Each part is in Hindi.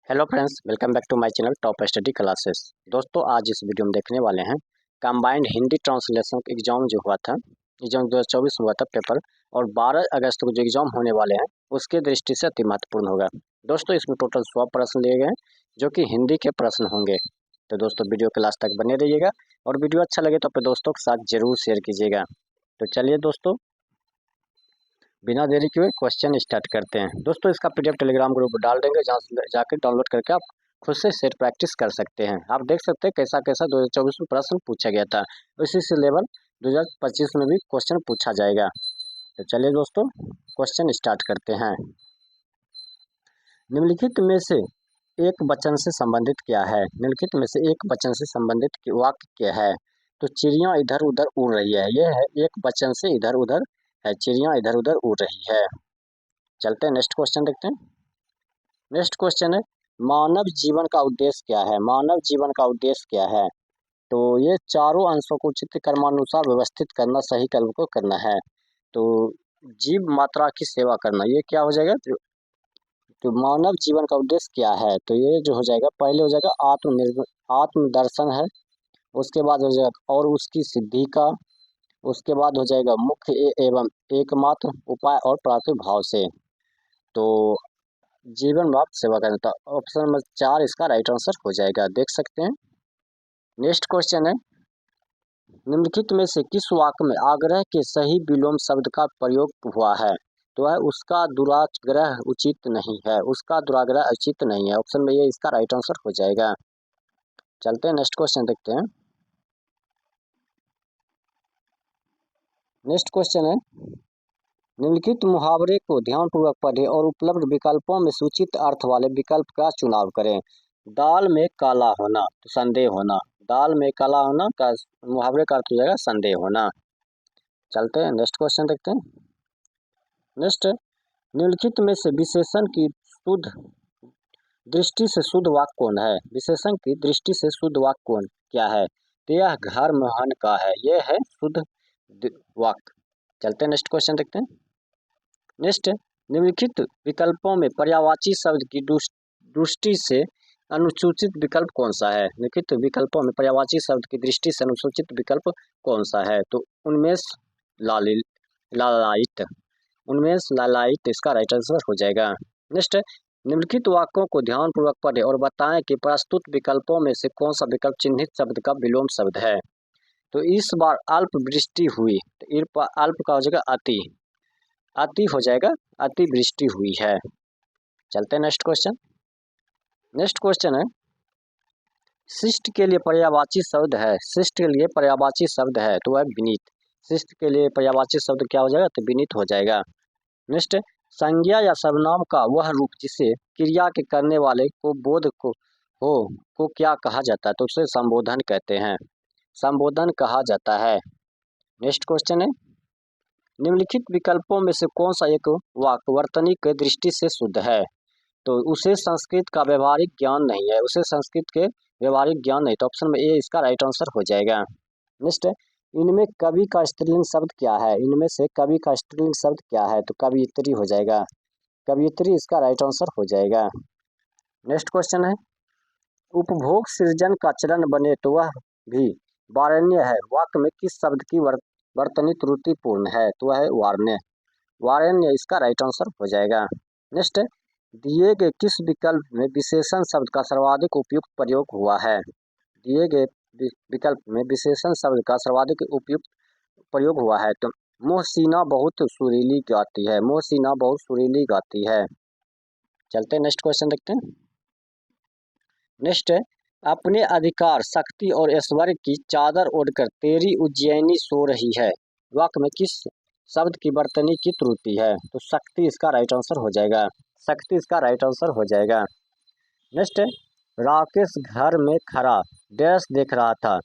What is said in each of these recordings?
Hello friends, welcome back to my channel top study classes. दोस्तों, आज इस वीडियो में देखने वाले हैं कंबाइंड हिंदी ट्रांसलेशन एग्जाम जो हुआ था, एग्जाम 2024 हुआ था पेपर, और 12 अगस्त को जो एग्जाम होने वाले हैं उसके दृष्टि से अति महत्वपूर्ण होगा। दोस्तों, इसमें टोटल 100 प्रश्न लिए गए हैं जो कि हिंदी के प्रश्न होंगे। तो दोस्तों, वीडियो के लास्ट तक बने रहिएगा और वीडियो अच्छा लगे तो अपने दोस्तों के साथ जरूर शेयर कीजिएगा। तो चलिए दोस्तों, बिना देरी किए क्वेश्चन स्टार्ट करते हैं। दोस्तों, इसका पीडीएफ टेलीग्राम ग्रुप डाल देंगे, जहाँ से जाकर डाउनलोड करके आप खुद से सेट प्रैक्टिस कर सकते हैं। आप देख सकते हैं कैसा कैसा 2024 में प्रश्न पूछा गया था, उसी से लेवल 2025 में भी क्वेश्चन पूछा जाएगा। तो चलिए दोस्तों, क्वेश्चन स्टार्ट करते हैं। निम्नलिखित में से एक वचन से संबंधित क्या है? निम्नलिखित में से एक वचन से संबंधित वाक्य क्या है? तो चिड़िया इधर उधर उड़ रही है, यह है एक वचन से इधर उधर है, चिड़िया इधर उधर उड़ रही है। चलते हैं नेक्स्ट क्वेश्चन देखते हैं। नेक्स्ट क्वेश्चन है, मानव जीवन का उद्देश्य क्या है? मानव जीवन का उद्देश्य क्या है? तो ये चारों अंशों को उचित क्रमानुसार व्यवस्थित करना, सही कर्म को करना है। तो जीव मात्रा की सेवा करना, ये क्या हो जाएगा? तो मानव जीवन का उद्देश्य क्या है? तो ये जो हो जाएगा, पहले हो जाएगा आत्मदर्शन है, उसके बाद हो जाएगा और उसकी सिद्धि का, उसके बाद हो जाएगा मुख्य एवं एकमात्र उपाय और प्राथमिक भाव से। तो जीवन भाव सेवा करना था। ऑप्शन नंबर 4 इसका राइट आंसर हो जाएगा, देख सकते हैं। नेक्स्ट क्वेश्चन है, निम्नलिखित में से किस वाक्य में आग्रह के सही विलोम शब्द का प्रयोग हुआ है? तो है उसका दुराग्रह उचित नहीं है, उसका दुराग्रह उचित नहीं है। ऑप्शन में ये इसका राइट आंसर हो जाएगा। चलते हैं नेक्स्ट क्वेश्चन देखते हैं। नेक्स्ट क्वेश्चन है, निम्नलिखित मुहावरे को ध्यानपूर्वक पढ़ें और उपलब्ध विकल्पों में सूचित अर्थ वाले विकल्प का चुनाव करें। दाल में काला होना, तो संदेह होना। दाल में काला होना का मुहावरे का अर्थ हो जाएगा संदेह होना। चलते हैं नेक्स्ट क्वेश्चन देखते हैं। नेक्स्ट, निम्नलिखित में से विशेषण की शुद्ध दृष्टि से शुद्ध वाक्य कौन है? विशेषण की दृष्टि से शुद्ध वाक्य कौन क्या है? तो यह घर मोहन का है, यह है शुद्ध वाक्य। चलते हैं नेक्स्ट क्वेश्चन देखते हैं। नेक्स्ट, निम्नलिखित विकल्पों में पर्यायवाची शब्द की दृष्टि से अनुसूचित विकल्प कौन सा है? निम्नलिखित विकल्पों में पर्यायवाची शब्द की दृष्टि से अनुसूचित विकल्प कौन सा है? तो उन्मेष लालायित, उन्मेष लालायित इसका राइट आंसर हो जाएगा। नेक्स्ट, निम्नलिखित वाक्यों को ध्यानपूर्वक पढ़ें और बताएं कि प्रस्तुत विकल्पों में से कौन सा विकल्प चिन्हित शब्द का विलोम शब्द है। तो इस बार अल्प वृष्टि हुई, तो अल्प का हो जाएगा अति, अति हो जाएगा, अति वृष्टि हुई है। चलते हैं नेक्स्ट क्वेश्चन। नेक्स्ट क्वेश्चन है, शिष्ट के लिए पर्यायवाची शब्द है, शिष्ट के लिए पर्यायवाची शब्द है तो वह विनीत। शिष्ट के लिए पर्यायवाची शब्द क्या हो जाएगा? तो विनीत हो जाएगा। नेक्स्ट, संज्ञा या सर्वनाम का वह रूप जिसे क्रिया के करने वाले को बोध को क्या कहा जाता है? तो उसे संबोधन कहते हैं, संबोधन कहा जाता है। नेक्स्ट क्वेश्चन है, निम्नलिखित विकल्पों में से कौन सा एक वाक्य वर्तनी दृष्टि से शुद्ध है? तो उसे संस्कृत का व्यवहारिक ज्ञान नहीं है, उसे संस्कृत के व्यवहारिक ज्ञान नहीं, तो ऑप्शन में ए इसका राइट आंसर हो जाएगा। नेक्स्ट, इनमें कवि का स्त्रीलिंग शब्द क्या है? इनमें से कवि का स्त्रीलिंग शब्द क्या है? तो कवियत्री हो जाएगा, कवियत्री इसका राइट आंसर हो जाएगा। नेक्स्ट क्वेश्चन है, उपभोग सृजन का चलन बने तो वह भी वारण्य है, वाक्य में किस शब्द की वर्तनी त्रुटिपूर्ण है? तो वह है वारण्य, वारण्य इसका राइट आंसर हो जाएगा। नेक्स्ट, दिए गए किस विकल्प में विशेषण शब्द का सर्वाधिक उपयुक्त प्रयोग हुआ है? दिए गए विकल्प में विशेषण शब्द का सर्वाधिक उपयुक्त प्रयोग हुआ है, तो मोहसीना बहुत सुरीली गाती है, मोहसीना बहुत सुरीली गाती है। चलते हैं नेक्स्ट क्वेश्चन देखते हैं। नेक्स्ट है, अपने अधिकार, शक्ति और ऐश्वर्य की चादर ओढ़कर तेरी उज्जैनी सो रही है, वाक्य में किस शब्द की वर्तनी की त्रुटि है? तो शक्ति इसका राइट आंसर हो जाएगा, शक्ति इसका राइट आंसर हो जाएगा। नेक्स्ट है, राकेश घर में खड़ा डैश देख रहा था,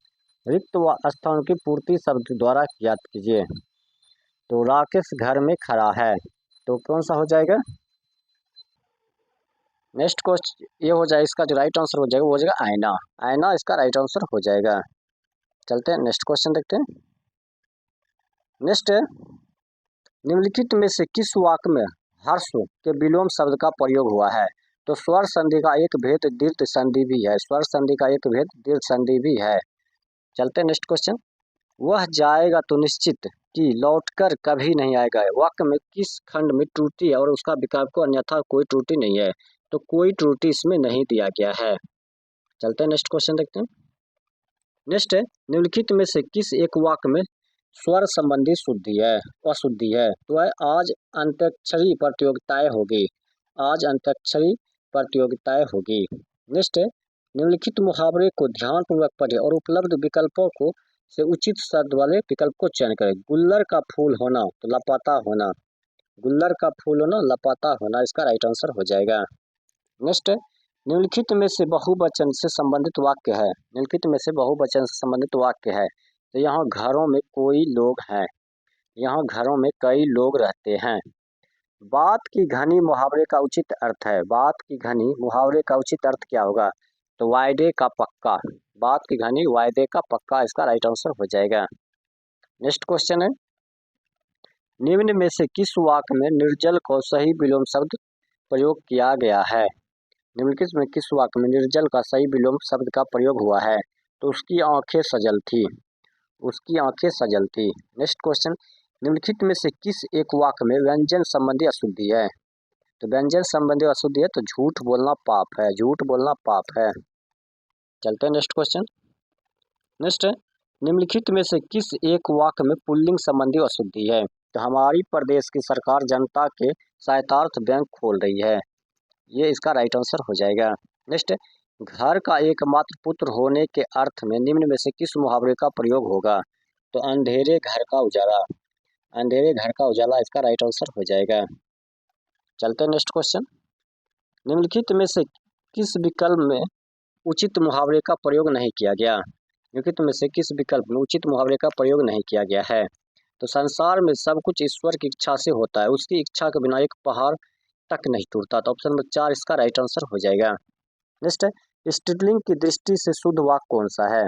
रिक्त स्थान की पूर्ति शब्द द्वारा याद कीजिए। तो राकेश घर में खड़ा है, तो कौन सा हो जाएगा? नेक्स्ट क्वेश्चन ये हो जाए, इसका जो राइट आंसर हो जाएगा वो हो जाएगा आईना, आईना इसका राइट आंसर हो जाएगा। चलते हैं नेक्स्ट क्वेश्चन देखते हैं। नेक्स्ट है, निम्नलिखित में से किस वाक्य में हर्ष के विलोम शब्द का प्रयोग हुआ है? तो स्वर संधि का एक भेद दीर्घ संधि भी है, स्वर संधि का एक भेद दीर्घ संधि भी है। चलते नेक्स्ट क्वेश्चन। वह जाएगा तो निश्चित कि लौटकर कभी नहीं आएगा, वाक्य में किस खंड में त्रुटि है और उसका विकल्प को अन्यथा कोई त्रुटि नहीं है, तो कोई त्रुटि इसमें नहीं दिया गया है। चलते हैं नेक्स्ट क्वेश्चन देखते हैं। नेक्स्ट है, निम्नलिखित में से किस एक वाक्य में स्वर संबंधी शुद्धि है अशुद्धि है, तो है आज अंत्याक्षरी प्रतियोगिताएं होगी, आज अंत्याक्षरी प्रतियोगिताएं होगी। नेक्स्ट है, निम्नलिखित मुहावरे को ध्यानपूर्वक पढ़े और उपलब्ध विकल्पों को से उचित शब्द वाले विकल्प को चयन करें। गुल्लर का फूल होना तो लापता होना, गुल्लर का फूल होना लापता होना इसका राइट आंसर हो जाएगा। नेक्स्ट, निम्नलिखित में से बहुवचन से संबंधित वाक्य है, निम्नलिखित में से बहुवचन से संबंधित वाक्य है, तो यहाँ घरों में कोई लोग हैं, यहाँ घरों में कई लोग रहते हैं। बात की घनी मुहावरे का उचित अर्थ है, बात की घनी मुहावरे का उचित अर्थ क्या होगा, तो वायदे का पक्का, बात की घनी वायदे का पक्का इसका राइट आंसर हो जाएगा। नेक्स्ट क्वेश्चन है, निम्न में से किस वाक्य में निर्जल को सही विलोम शब्द प्रयोग किया गया है, निम्नलिखित में किस वाक्य में निर्जल का सही विलोम शब्द का प्रयोग हुआ है, तो उसकी आंखें सजल थी, उसकी आंखें सजल थी। नेक्स्ट क्वेश्चन, निम्नलिखित में से किस एक वाक्य में व्यंजन संबंधी अशुद्धि है, तो व्यंजन संबंधी अशुद्धि है तो झूठ बोलना पाप है, झूठ बोलना पाप है। चलते हैं नेक्स्ट क्वेश्चन। नेक्स्ट, निम्नलिखित में से किस एक वाक्य में पुल्लिंग संबंधी अशुद्धि है, तो हमारी प्रदेश की सरकार जनता के सहायतार्थ बैंक खोल रही है, ये इसका राइट आंसर हो जाएगा। नेक्स्ट, घर का एकमात्र पुत्र होने के अर्थ में निम्न में से किस मुहावरे का प्रयोग होगा, तो अंधेरे घर का उजाला, अंधेरे घर का उजाला इसका राइट आंसर हो जाएगा। चलते हैं नेक्स्ट क्वेश्चन। निम्नलिखित में से किस विकल्प में उचित मुहावरे का प्रयोग नहीं किया गया, निम्नलिखित में से किस विकल्प में उचित मुहावरे का प्रयोग नहीं किया गया है, तो संसार में सब कुछ ईश्वर की इच्छा से होता है, उसकी इच्छा के बिना एक पहाड़ तक नहीं टूटता, तो ऑप्शन नंबर 4 इसका राइट आंसर हो जाएगा। नेक्स्ट है, स्त्रीलिंग की दृष्टि से शुद्ध वाक्य कौन सा है,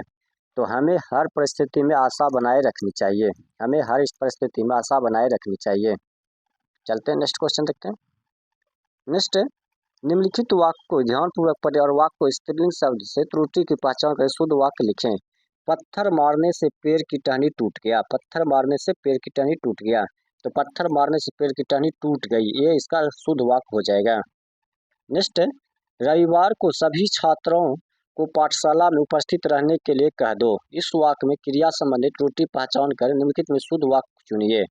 तो हमें हर परिस्थिति में आशा बनाए रखनी चाहिए, हमें हर इस परिस्थिति में आशा बनाए रखनी चाहिए। चलते हैं नेक्स्ट क्वेश्चन देखते हैं। नेक्स्ट, निम्नलिखित वाक्य को ध्यानपूर्वक पढ़ें और वाक्य को स्त्रीलिंग शब्द से त्रुटि की पहचान कर शुद्ध वाक्य लिखें। पत्थर मारने से पेड़ की टहनी टूट गया, पत्थर मारने से पेड़ की टहनी टूट गया, तो पत्थर मारने से पेड़ की टहनी टूट गई, ये इसका शुद्ध वाक्य हो जाएगा। नेक्स्ट, रविवार को सभी छात्रों को पाठशाला में उपस्थित रहने के लिए कह दो, इस वाक्य में क्रिया संबंधी त्रुटि पहचान कर निम्नलिखित में शुद्ध वाक्य चुनिए,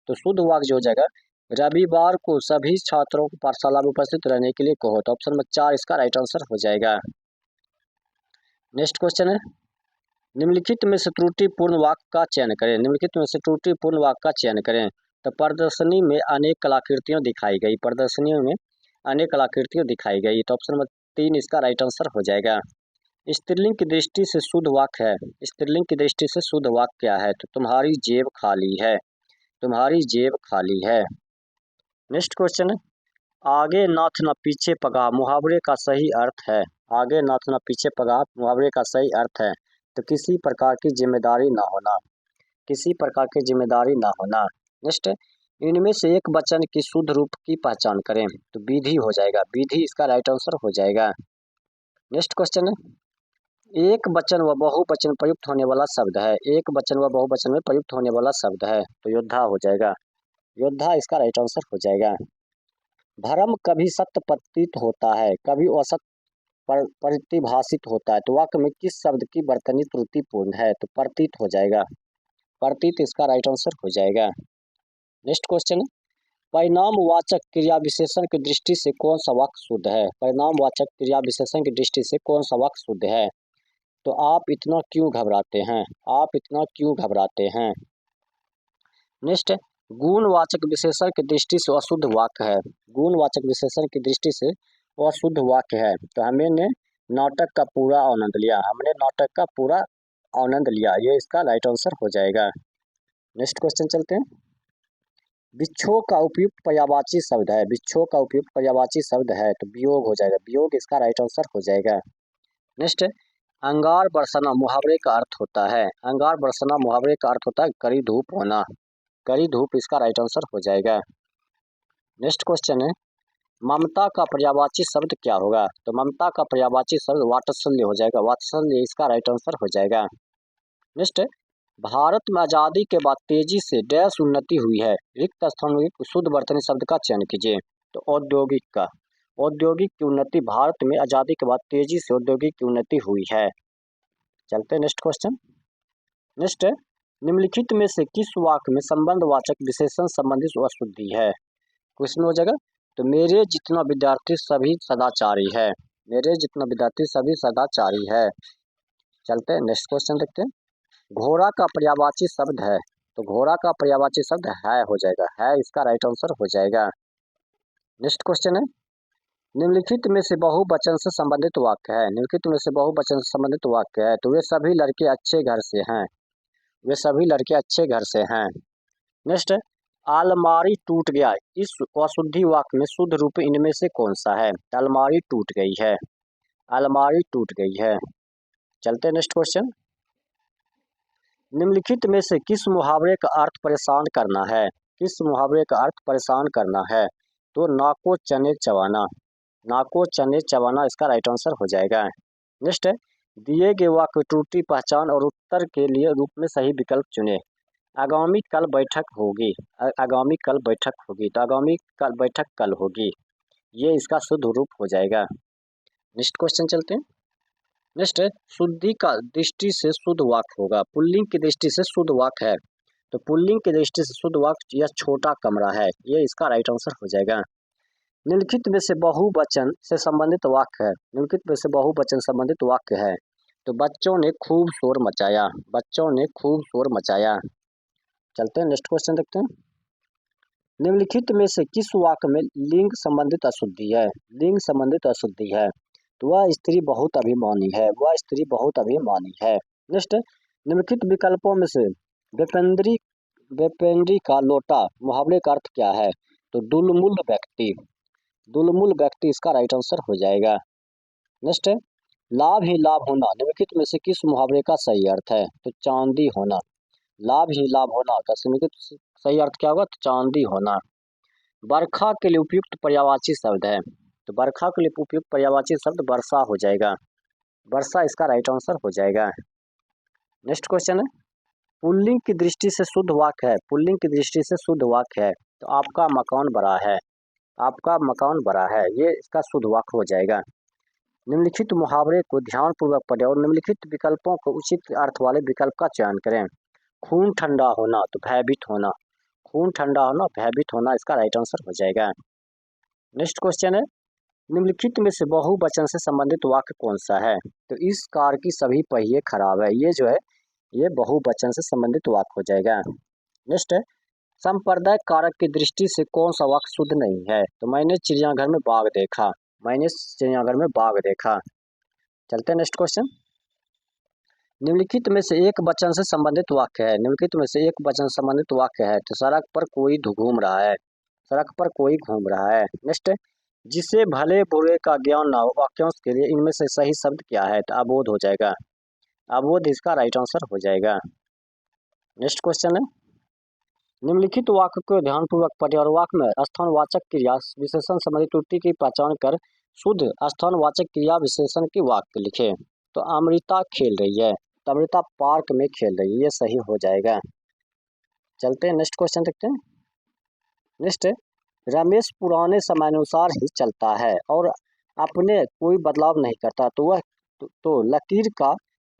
तो शुद्ध वाक्य जो हो जाएगा रविवार को सभी छात्रों को पाठशाला में उपस्थित रहने के लिए कहो, तो ऑप्शन नंबर 4 इसका राइट आंसर हो जाएगा। नेक्स्ट क्वेश्चन है, निम्नलिखित में से त्रुटिपूर्ण वाक्य का चयन करें, निम्नलिखित में से त्रुटिपूर्ण वाक्य का चयन करें, तो प्रदर्शनी में अनेक कलाकृतियां दिखाई गई, प्रदर्शनियों में अनेक कलाकृतियां दिखाई गई, तो ऑप्शन नंबर 3 इसका राइट आंसर हो जाएगा। स्त्रीलिंग की दृष्टि से शुद्ध वाक्य है, स्त्रीलिंग की दृष्टि से शुद्ध वाक्य क्या है, तो तुम्हारी जेब खाली है, तुम्हारी जेब खाली है। नेक्स्ट क्वेश्चन है, आगे नाथ न पीछे पगा मुहावरे का सही अर्थ है, आगे नाथ न पीछे पगा मुहावरे का सही अर्थ है, तो किसी प्रकार की जिम्मेदारी ना होना, किसी प्रकार की जिम्मेदारी ना होना। नेक्स्ट, इनमें से एक वचन की शुद्ध रूप की पहचान करें, तो विधि हो जाएगा, विधि इसका राइट आंसर हो जाएगा। नेक्स्ट क्वेश्चन है, एक वचन व बहुवचन प्रयुक्त होने वाला शब्द है, एक वचन व बहुवचन में प्रयुक्त होने वाला शब्द है, तो योद्धा हो जाएगा, योद्धा इसका राइट आंसर हो जाएगा। धर्म कभी सत्य प्रतीत होता है, कभी असत प्रतिभाषित होता है, तो वाक्य में किस शब्द की वर्तनी त्रुटिपूर्ण है, तो प्रतीत हो जाएगा, प्रतीत इसका राइट आंसर हो जाएगा। नेक्स्ट क्वेश्चन, परिणामवाचक क्रिया विशेषण की दृष्टि से कौन सा वाक्य शुद्ध है, परिणामवाचक क्रिया विशेषण की दृष्टि से कौन सा वाक्य शुद्ध है, तो आप इतना क्यों घबराते हैं, आप इतना क्यों घबराते हैं। नेक्स्ट, गुणवाचक विशेषण की दृष्टि से अशुद्ध वाक्य है, गुणवाचक विशेषण की दृष्टि से अशुद्ध वाक्य है, तो हमने नाटक का पूरा आनंद लिया, हमने नाटक का पूरा आनंद लिया, ये इसका राइट आंसर हो जाएगा। नेक्स्ट क्वेश्चन चलते हैं, विक्षोभ का उपयुक्त पर्यायवाची शब्द है, विक्षोभ का उपयुक्त पर्यायवाची शब्द है, तो वियोग हो जाएगा, वियोग इसका राइट आंसर हो जाएगा। नेक्स्ट, अंगार बरसना मुहावरे का अर्थ होता है, अंगार बरसना मुहावरे का अर्थ होता है कड़ी धूप होना, कड़ी धूप इसका राइट आंसर हो जाएगा। नेक्स्ट क्वेश्चन है, ममता का पर्यायवाची शब्द क्या होगा? तो ममता का पर्यायवाची शब्द वात्सल्य हो जाएगा। वात्सल्य इसका राइट आंसर हो जाएगा। नेक्स्ट, भारत में आजादी के बाद तेजी से डैश उन्नति हुई है। रिक्त स्थान में शुद्ध वर्तनी शब्द का चयन कीजिए। तो औद्योगिक का। औद्योगिक की उन्नति, भारत में आजादी के बाद तेजी से औद्योगिक की उन्नति हुई है। चलते हैं नेक्स्ट क्वेश्चन। नेक्स्ट, निम्नलिखित में से किस वाक्य में संबंधवाचक विशेषण संबंधित अशुद्धि है? क्वेश्चन हो जाएगा। तो मेरे जितना विद्यार्थी सभी सदाचारी है। मेरे जितना विद्यार्थी सभी सदाचारी है। चलते हैं नेक्स्ट क्वेश्चन देखते हैं। घोड़ा का पर्यायवाची शब्द है। तो घोड़ा का पर्यायवाची शब्द है हो जाएगा। है इसका राइट आंसर हो जाएगा। नेक्स्ट क्वेश्चन है, निम्नलिखित में से बहुवचन से संबंधित वाक्य है। निम्नलिखित में से बहुवचन से संबंधित वाक्य है। तो वे सभी लड़के अच्छे घर से हैं। वे सभी लड़के अच्छे घर से हैं। नेक्स्ट, अलमारी टूट गया, इस अशुद्धि वाक्य में शुद्ध रूप इनमें से कौन सा है? अलमारी टूट गई है। अलमारी टूट गई है। चलते हैं नेक्स्ट क्वेश्चन। निम्नलिखित में से किस मुहावरे का अर्थ परेशान करना है? किस मुहावरे का अर्थ परेशान करना है? तो नाको चने चबाना। नाको चने चबाना इसका राइट आंसर हो जाएगा। नेक्स्ट है, दिए गए वाक्य त्रुटि पहचान और उत्तर के लिए रूप में सही विकल्प चुने। आगामी कल बैठक होगी। आगामी कल बैठक होगी। तो आगामी कल बैठक कल होगी। ये इसका शुद्ध रूप हो जाएगा। नेक्स्ट क्वेश्चन चलते हैं। नेक्स्ट है, शुद्धि का दृष्टि से शुद्ध वाक्य होगा। पुल्लिंग की दृष्टि से शुद्ध वाक्य है। तो पुल्लिंग की दृष्टि से शुद्ध वाक्य यह छोटा कमरा है। ये इसका राइट आंसर हो जाएगा। निम्नलिखित में से बहुवचन से संबंधित वाक्य है। निम्नलिखित में से बहुवचन संबंधित वाक्य है। तो बच्चों ने खूब शोर मचाया। बच्चों ने खूब शोर मचाया। चलते हैं नेक्स्ट क्वेश्चन देखते हैं। निम्नलिखित में से किस वाक्य में लिंग संबंधित अशुद्धि है? लिंग संबंधित अशुद्धि है। तो वह स्त्री बहुत अभिमानी है। वह स्त्री बहुत अभिमानी है। नेक्स्ट, निम्नलिखित विकल्पों में से बेपेंद्री बेपेंद्री का लोटा मुहावरे का अर्थ क्या है? तो दुलमुल व्यक्ति। दुलमुल व्यक्ति इसका राइट आंसर हो जाएगा। नेक्स्ट है, लाभ ही लाभ होना निम्नलिखित में से किस मुहावरे का सही अर्थ है? तो चांदी होना। लाभ ही लाभ होना का निम्नलिखित सही अर्थ क्या होगा? तो चांदी होना। बरखा के लिए उपयुक्त पर्यायवाची शब्द है। तो बरखा के लिए उपयुक्त पर्यायवाची शब्द वर्षा हो जाएगा। वर्षा इसका राइट आंसर हो जाएगा। नेक्स्ट क्वेश्चन है, पुल्लिंग की दृष्टि से शुद्ध वाक्य है। पुल्लिंग की दृष्टि से शुद्ध वाक्य है। तो आपका मकान बड़ा है। आपका मकान बड़ा है। ये इसका शुद्ध वाक्य हो जाएगा। निम्नलिखित मुहावरे को ध्यानपूर्वक पढ़ें और निम्नलिखित विकल्पों को उचित अर्थ वाले विकल्प का चयन करें। खून ठंडा होना तो भयभीत होना। खून ठंडा होना भयभीत होना इसका राइट आंसर हो जाएगा। नेक्स्ट क्वेश्चन है, निम्नलिखित में से बहुवचन से संबंधित वाक्य कौन सा है? तो इस कार की सभी पहिए खराब है। ये जो है ये बहुवचन से संबंधित वाक्य हो जाएगा। नेक्स्ट है, सांप्रदायिक कारक की दृष्टि से कौन सा वाक्य शुद्ध नहीं है? तो मैंने चिड़ियाघर में बाघ देखा। मैंने चिड़ियाघर में बाघ देखा। चलते हैं नेक्स्ट क्वेश्चन। निम्नलिखित में से एक वचन से संबंधित वाक्य है। निम्नलिखित में से एक वचन से संबंधित वाक्य है। तो सड़क पर कोई घूम रहा है। सड़क पर कोई घूम रहा है। नेक्स्ट, जिसे भले बुरे का ज्ञान ना हो वाक्यांश के लिए इनमें से सही शब्द क्या है? तो अबोध हो जाएगा। अबोध इसका राइट आंसर हो जाएगा। नेक्स्ट क्वेश्चन है, निम्नलिखित वाक्य को ध्यानपूर्वक पढ़ें और वाक्य में स्थानवाचक क्रिया विशेषण संबंधी त्रुटि की पहचान कर शुद्ध स्थानवाचक क्रिया विशेषण के वाक्य लिखें। तो अमृता खेल रही है। तो अमृता पार्क में खेल रही है। ये सही हो जाएगा। चलते हैं नेक्स्ट क्वेश्चन देखते हैं। नेक्स्ट, रमेश पुराने समयानुसार ही चलता है और अपने कोई बदलाव नहीं करता। तो वह तो लकीर का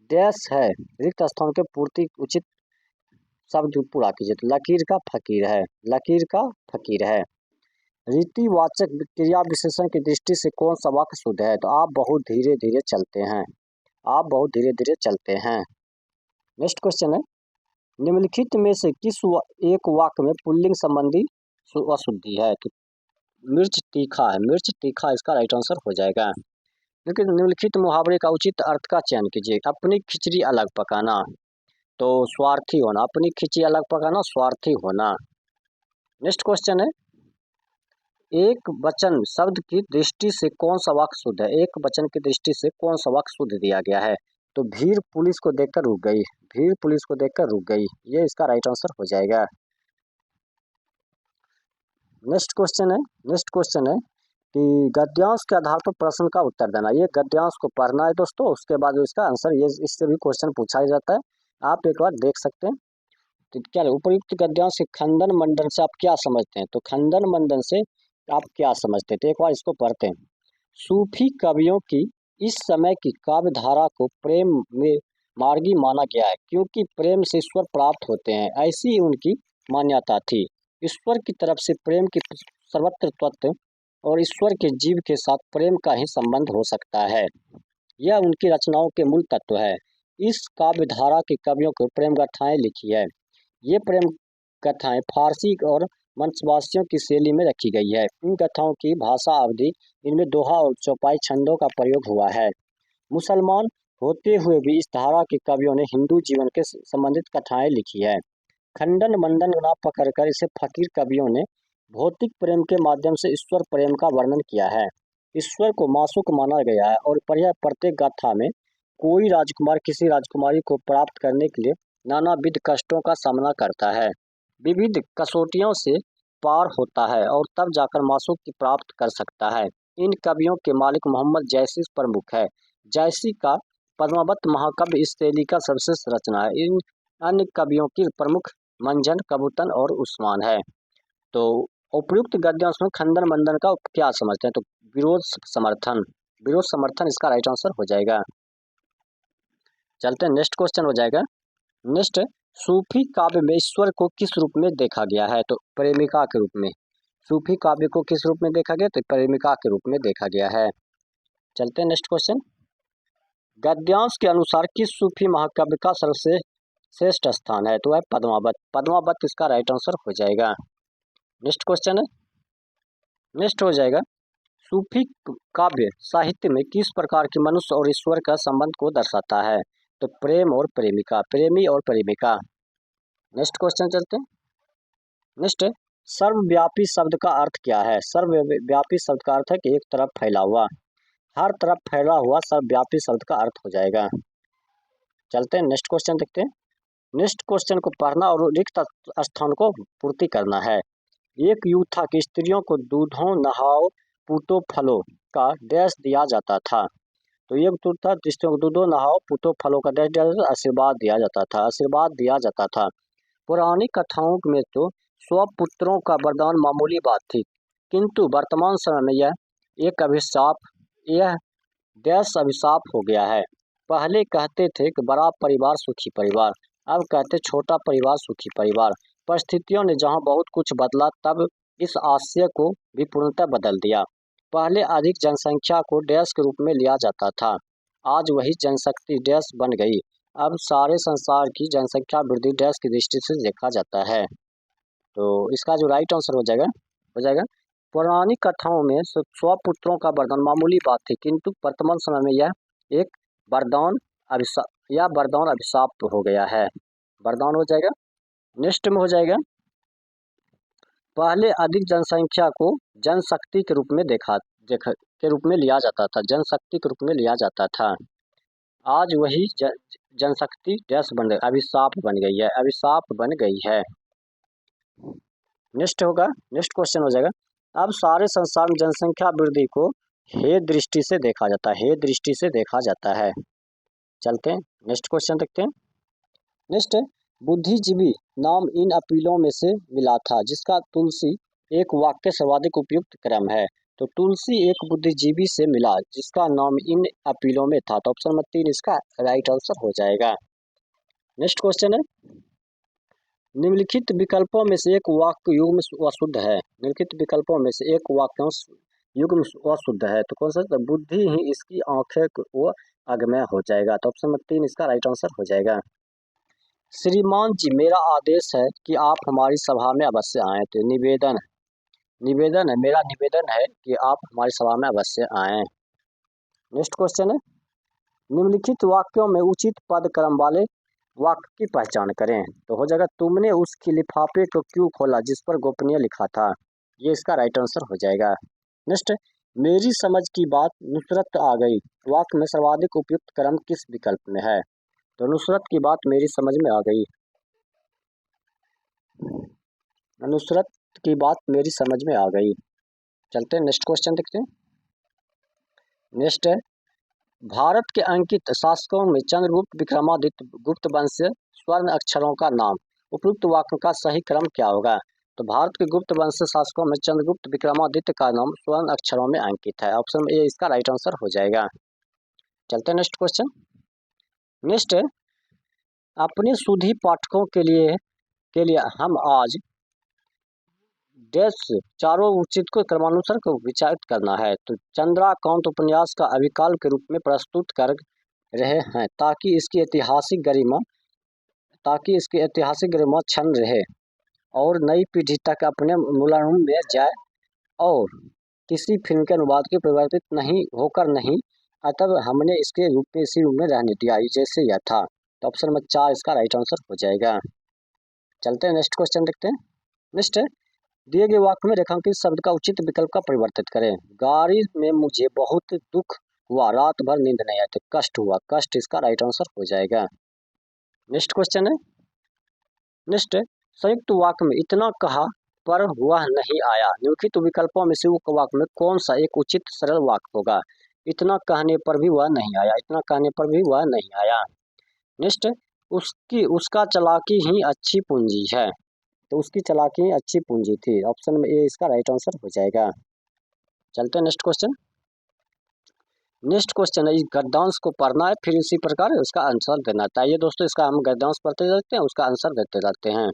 डैश है। रिक्त स्थान के पूर्ति उचित शब्द पूरा कीजिए। तो लकीर का फकीर है। लकीर का फकीर है। रीतिवाचक क्रिया विशेषण की दृष्टि से कौन सा वाक्य शुद्ध है? तो आप बहुत धीरे धीरे चलते हैं। आप बहुत धीरे धीरे चलते हैं। नेक्स्ट क्वेश्चन है, निम्नलिखित में से किस एक वाक्य में पुल्लिंग संबंधी अशुद्धि है? तो मिर्च तीखा है। मिर्च तीखा इसका राइट आंसर हो जाएगा। लेकिन निम्नलिखित मुहावरे का उचित अर्थ का चयन कीजिए। अपनी खिचड़ी अलग पकाना तो स्वार्थी होना। अपनी खिचड़ी अलग पकाना स्वार्थी होना। नेक्स्ट क्वेश्चन है, एक वचन शब्द की दृष्टि से कौन सा वाक्य शुद्ध है? एक वचन की दृष्टि से कौन सा वाक्य शुद्ध दिया गया है? तो भीड़ पुलिस को देखकर रुक गई। भीड़ पुलिस को देखकर रुक गई। ये इसका राइट आंसर हो जाएगा। नेक्स्ट क्वेश्चन है, कि गद्यांश के आधार पर प्रश्न का उत्तर देना। ये गद्यांश को पढ़ना है दोस्तों, उसके बाद इसका आंसर ये इससे भी क्वेश्चन पूछा जाता है, आप एक बार देख सकते हैं। तो क्या उपयुक्त गद्यांश के खंडन मंडन से आप क्या समझते हैं? तो खंडन मंडन से आप क्या समझते हैं? तो एक बार इसको पढ़ते हैं। सूफी कवियों की इस समय की काव्य धारा को प्रेम में मार्गी माना गया है, क्योंकि प्रेम से ईश्वर प्राप्त होते हैं, ऐसी उनकी मान्यता थी। ईश्वर की तरफ से प्रेम की सर्वत्र तत्व और ईश्वर के जीव के साथ प्रेम का ही संबंध हो सकता है। यह उनकी रचनाओं के मूल तत्व है। इस काव्य धारा के कवियों को प्रेम गाथाएं लिखी है। ये प्रेम कथाएं फारसी और मंचवासियों की शैली में रखी गई है। इन कथाओं की भाषा अवधि, इनमें दोहा और चौपाई छंदों का प्रयोग हुआ है। मुसलमान होते हुए भी इस धारा के कवियों ने हिंदू जीवन के संबंधित कथाएं लिखी है। खंडन मंडन न पकड़कर इसे फकीर कवियों ने भौतिक प्रेम के माध्यम से ईश्वर प्रेम का वर्णन किया है। ईश्वर को मासूक माना गया है और प्रत्येक गाथा में कोई राजकुमार किसी राजकुमारी को प्राप्त करने के लिए नानाविध कष्टों का सामना करता है, विविध कसौटियों से पार होता है और तब जाकर मासूक की प्राप्त कर सकता है। इन कवियों के मालिक मोहम्मद जैसी प्रमुख है। जैसी का पद्मावत महाकाव्य इस शैली का सर्वश्रेष्ठ रचना है। इन अन्य कवियों की प्रमुख मंजन, कबूतन और उस्मान है। तो उपयुक्त गद्यांश में खंडन मंडन का क्या समझते हैं? तो विरोध समर्थन, विरोध समर्थन इसका राइट आंसर हो जाएगा। चलते हैं, नेक्स्ट क्वेश्चन हो जाएगा। नेक्स्ट, सूफी काव्य में ईश्वर को किस रूप में देखा गया है? तो प्रेमिका के रूप में। सूफी काव्य को किस रूप में देखा गया? तो प्रेमिका के रूप में देखा गया है। चलते हैं नेक्स्ट क्वेश्चन। गद्यांश के अनुसार किस सूफी महाकाव्य का सर्वश्रेष्ठ स्थान है? तो है पद्मावत। पद्मावत इसका राइट आंसर हो जाएगा। नेक्स्ट क्वेश्चन है, नेक्स्ट हो जाएगा, सूफी काव्य साहित्य में किस प्रकार की मनुष्य और ईश्वर का संबंध को दर्शाता है? तो प्रेम और प्रेमिका, प्रेमी और प्रेमिका। नेक्स्ट क्वेश्चन चलते हैं। नेक्स्ट, सर्वव्यापी शब्द का अर्थ क्या है? सर्वव्यापी शब्द का अर्थ है कि एक तरफ फैला हुआ, हर तरफ फैला हुआ सर्वव्यापी शब्द का अर्थ हो जाएगा। चलते हैं नेक्स्ट क्वेश्चन देखते हैं। नेक्स्ट क्वेश्चन को पढ़ना और रिक्त स्थान को पूर्ति करना है। एक युग था कि स्त्रियों को दूधों, नहाओ, पूतो, फलों का डैश दिया जाता था। तो ये युग था स्त्रियों को दूधों, नहाओ, पूतो, फलों का डैश दिया जाता था, आशीर्वाद दिया जाता था, आशीर्वाद दिया जाता था। पुरानी कथाओं में तो स्वपुत्रों का वरदान मामूली बात थी, किंतु वर्तमान समय में यह डैश अभिशाप हो गया है। पहले कहते थे कि बड़ा परिवार सुखी परिवार, अब कहते छोटा परिवार सुखी परिवार। परिस्थितियों ने जहां बहुत कुछ बदला, तब इस आशय को भी पूर्णतः बदल दिया। पहले अधिक जनसंख्या को डैश के रूप में लिया जाता था, आज वही जनशक्ति डैश बन गई। अब सारे संसार की जनसंख्या वृद्धि डैश की दृष्टि से देखा जाता है। तो इसका जो राइट आंसर हो जाएगा पुरानी कथाओं में स्वपुत्रों का वरदान मामूली बात थी, किंतु वर्तमान समय में यह एक वरदान अभिशाप हो गया है। वरदान हो जाएगा। नेक्स्ट में हो जाएगा, पहले अधिक जनसंख्या को जनशक्ति के रूप में के रूप में लिया जाता था, जनशक्ति के रूप में लिया जाता था, आज वही जनशक्ति डैश बन गई, अभिशाप बन गई है, अभिशाप बन गई है। नेक्स्ट होगा, नेक्स्ट क्वेश्चन हो जाएगा, अब सारे संसार में जनसंख्या वृद्धि को हे दृष्टि से देखा जाता है, हे दृष्टि से देखा जाता है। चलते हैं नेक्स्ट क्वेश्चन देखते हैं। नेक्स्ट, बुद्धिजीवी नाम इन अपीलों में से मिला था, जिसका तुलसी एक वाक्य सर्वाधिक उपयुक्त क्रम है। तो तुलसी एक बुद्धिजीवी से मिला जिसका नाम इन अपीलों में था, तो ऑप्शन नंबर 3 इसका राइट आंसर हो जाएगा। नेक्स्ट क्वेश्चन है, निम्नलिखित विकल्पों में से एक वाक्य युग्म अशुद्ध है। निम्नलिखित विकल्पों में से एक वाक्य युग्म अशुद्ध है, तो कौन सा? तो बुद्धि ही इसकी आंखें वो अगमय हो जाएगा, तो ऑप्शन नंबर 3 इसका राइट आंसर हो जाएगा। श्रीमान जी, मेरा आदेश है कि आप हमारी सभा में अवश्य आएं। तो निवेदन है, मेरा निवेदन है कि आप हमारी सभा में अवश्य आएं। नेक्स्ट क्वेश्चन है, निम्नलिखित वाक्यों में उचित पद क्रम वाले वाक्य की पहचान करें। तो हो जाएगा, तुमने उसकी लिफाफे को क्यों खोला जिस पर गोपनीय लिखा था, ये इसका राइट आंसर हो जाएगा। नेक्स्ट, मेरी समझ की बात नुसरत आ गई, वाक्य में सर्वाधिक उपयुक्त क्रम किस विकल्प में है? तो नुसरत की बात मेरी समझ में आ गई, नुसरत की बात मेरी समझ में आ गई। चलते हैं नेक्स्ट क्वेश्चन देखते हैं। नेक्स्ट है, भारत के अंकित शासकों में चंद्रगुप्त विक्रमादित्य गुप्त वंश स्वर्ण अक्षरों का नाम, उपयुक्त वाक्य का सही क्रम क्या होगा? तो भारत के गुप्त वंश शासकों में चंद्रगुप्त विक्रमादित्य का नाम स्वर्ण अक्षरों में अंकित है। ऑप्शन ए इसका राइट आंसर हो जाएगा। चलते हैं नेक्स्ट क्वेश्चन। नेक्स्ट है, अपने सुधी पाठकों के लिए हम आज डैश चारों उचित को क्रमानुसार को विचारित करना है। तो चंद्राकांत उपन्यास का अभिकाल के रूप में प्रस्तुत कर रहे हैं ताकि इसकी ऐतिहासिक गरिमा क्षण रहे और नई पीढ़ी तक अपने मूलांकन में जाए और किसी फिल्म के अनुवाद के परिवर्तित नहीं, अतः हमने इसके रूप में इसी रूप में रहने दिया जैसे यह था। तो ऑप्शन नंबर 4 इसका राइट आंसर हो जाएगा। चलते हैं नेक्स्ट क्वेश्चन देखते हैं। नेक्स्ट है, दिए गए वाक्य में रेखांकित शब्द का उचित विकल्प का परिवर्तित करें। गाड़ी में मुझे बहुत दुख हुआ, रात भर नींद नहीं आई, तो कष्ट हुआ, कष्ट इसका राइट आंसर हो जाएगा। नेक्स्ट क्वेश्चन है, नेक्स्ट संयुक्त वाक्य में इतना कहा पर वह नहीं आया, निम्नलिखित विकल्पों में से उक्त वाक्य में कौन सा एक उचित सरल वाक्य होगा? इतना कहने पर भी वह नहीं आया, इतना कहने पर भी वह नहीं आया। नेक्स्ट, उसका चालाकी ही अच्छी पूंजी है, तो उसकी चालाकी ही अच्छी पूंजी थी। ऑप्शन में ए इसका राइट आंसर हो जाएगा। चलते हैं नेक्स्ट क्वेश्चन। नेक्स्ट क्वेश्चन है, इस गद्यांश को पढ़ना है, फिर इसी प्रकार उसका आंसर देना है। आइए दोस्तों, इसका हम गद्यांश पढ़ते जाते हैं, उसका आंसर देते जाते हैं।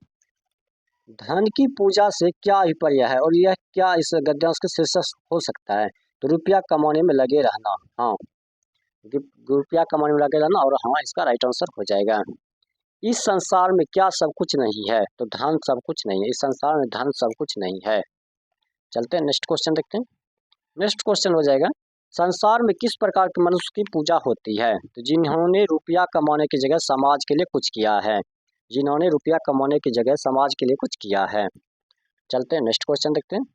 धन की पूजा से क्या अभिप्राय है और यह क्या इस गद्यांश के शीर्षक हो सकता है? तो रुपया कमाने में लगे रहना। हाँ, रुपया कमाने में लगे रहना, और हाँ इसका राइट आंसर हो जाएगा। इस संसार में क्या सब कुछ नहीं है? तो धन सब कुछ नहीं है, इस संसार में धन सब कुछ नहीं है। चलते हैं नेक्स्ट क्वेश्चन देखते हैं। नेक्स्ट क्वेश्चन हो जाएगा, संसार में किस प्रकार के मनुष्य की पूजा होती है? तो जिन्होंने रुपया कमाने की जगह समाज के लिए कुछ किया है, जिन्होंने रुपया कमाने की जगह समाज के लिए कुछ किया है। चलते हैं नेक्स्ट क्वेश्चन देखते हैं।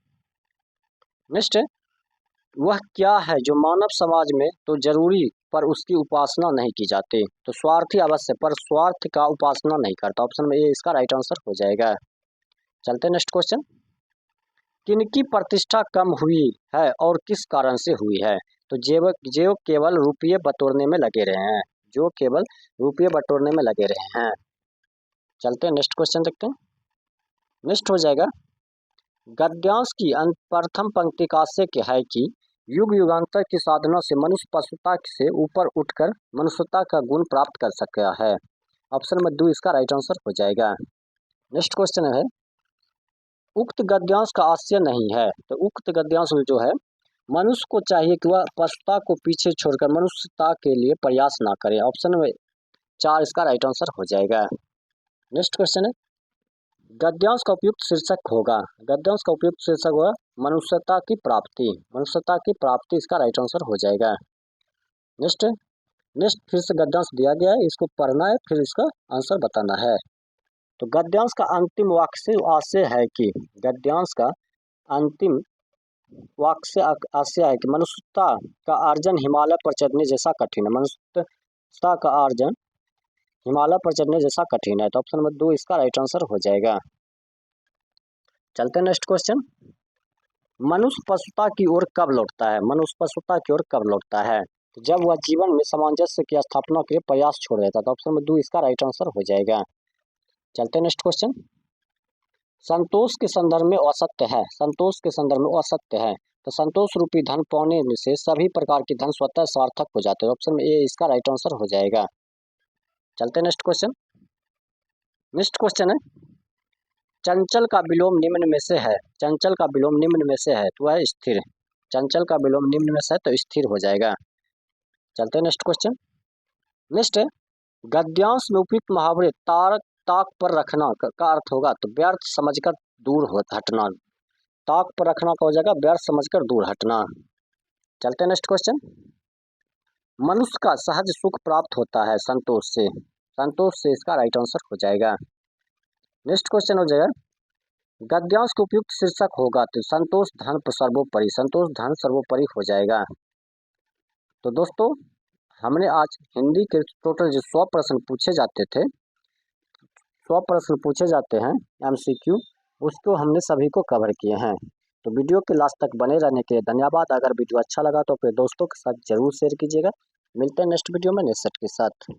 नेक्स्ट है, वह क्या है जो मानव समाज में तो जरूरी पर उसकी उपासना नहीं की जाती? तो स्वार्थी अवश्य पर स्वार्थ का उपासना नहीं करता। ऑप्शन में ए इसका राइट आंसर हो जाएगा। चलते हैं नेक्स्ट क्वेश्चन। किनकी प्रतिष्ठा कम हुई है और किस कारण से हुई है? तो जो केवल रुपये बटोरने में लगे रहे हैं, जो केवल रुपये बटोरने में लगे रहे हैं। चलते हैं नेक्स्ट क्वेश्चन देखते हैं। नेक्स्ट हो जाएगा, गद्यांश की प्रथम पंक्ति का आशय क्या है कि युग युगांतर की साधना से मनुष्य पशुता से ऊपर उठकर मनुष्यता का गुण प्राप्त कर सका है। ऑप्शन नंबर 2 इसका राइट आंसर हो जाएगा। नेक्स्ट क्वेश्चन है, उक्त गद्यांश का आशय नहीं है। तो उक्त गद्यांश जो है, मनुष्य को चाहिए कि वह पशुता को पीछे छोड़कर मनुष्यता के लिए प्रयास ना करे। ऑप्शन में 4 इसका राइट आंसर हो जाएगा। नेक्स्ट क्वेश्चन है, गद्यांश का उपयुक्त शीर्षक होगा। गद्यांश का उपयुक्त शीर्षक होगा मनुष्यता की प्राप्ति। मनुष्यता की प्राप्ति इसका राइट आंसर हो जाएगा। नेक्स्ट फिर से गद्यांश दिया गया है, इसको पढ़ना है, फिर इसका आंसर बताना है। तो गद्यांश का अंतिम वाक्य से आशय है कि, गद्यांश का अंतिम वाक्य से आशय है कि मनुष्यता का अर्जन हिमालय पर चढ़ने जैसा कठिन है। मनुष्यता का अर्जन हिमालय पर चढ़ने जैसा कठिन है। तो ऑप्शन नंबर 2 इसका राइट आंसर हो जाएगा। चलते हैं नेक्स्ट क्वेश्चन। मनुष्य पशुता की ओर कब लौटता है? मनुष्य पशुता की ओर कब लौटता है? तो जब वह जीवन में सामंजस्य की स्थापना के लिए प्रयास छोड़ देता है। तो ऑप्शन नंबर 2 इसका राइट आंसर हो जाएगा। चलते हैं नेक्स्ट क्वेश्चन। संतोष के संदर्भ में असत्य है, संतोष के संदर्भ में असत्य है, तो संतोष रूपी धन पाने से सभी प्रकार की धन स्वतः सार्थक हो जाते हैं। ऑप्शन में ए इसका राइट आंसर हो जाएगा। चलते हैं नेक्स्ट क्वेश्चन। नेक्स्ट क्वेश्चन है, चंचल का विलोम निम्न में से है, चंचल का विलोम निम्न में से है तो वह स्थिर, चंचल का विलोम निम्न में से है तो स्थिर हो जाएगा। चलते हैं नेक्स्ट क्वेश्चन। नेक्स्ट है, गद्यांश में उपयुक्त मुहावरे ताक पर रखना का अर्थ होगा तो व्यर्थ समझकर दूर हटना। ताक पर रखना का हो जाएगा व्यर्थ समझकर दूर हटना। चलते हैं नेक्स्ट क्वेश्चन। मनुष्य का सहज सुख प्राप्त होता है संतोष से, संतोष से इसका राइट आंसर हो जाएगा। नेक्स्ट क्वेश्चन हो जाएगा, गद्यांश को उपयुक्त शीर्षक होगा तो संतोष धन सर्वोपरि, संतोष धन सर्वोपरि हो जाएगा। तो दोस्तों, हमने आज हिंदी के टोटल जो 100 प्रश्न पूछे जाते थे, 100 प्रश्न पूछे जाते हैं MCQ, उसको हमने सभी को कवर किए हैं। तो वीडियो के लास्ट तक बने रहने के लिए धन्यवाद। अगर वीडियो अच्छा लगा तो अपने दोस्तों के साथ ज़रूर शेयर कीजिएगा। मिलते हैं नेक्स्ट वीडियो में नेक्स्ट सेट के साथ।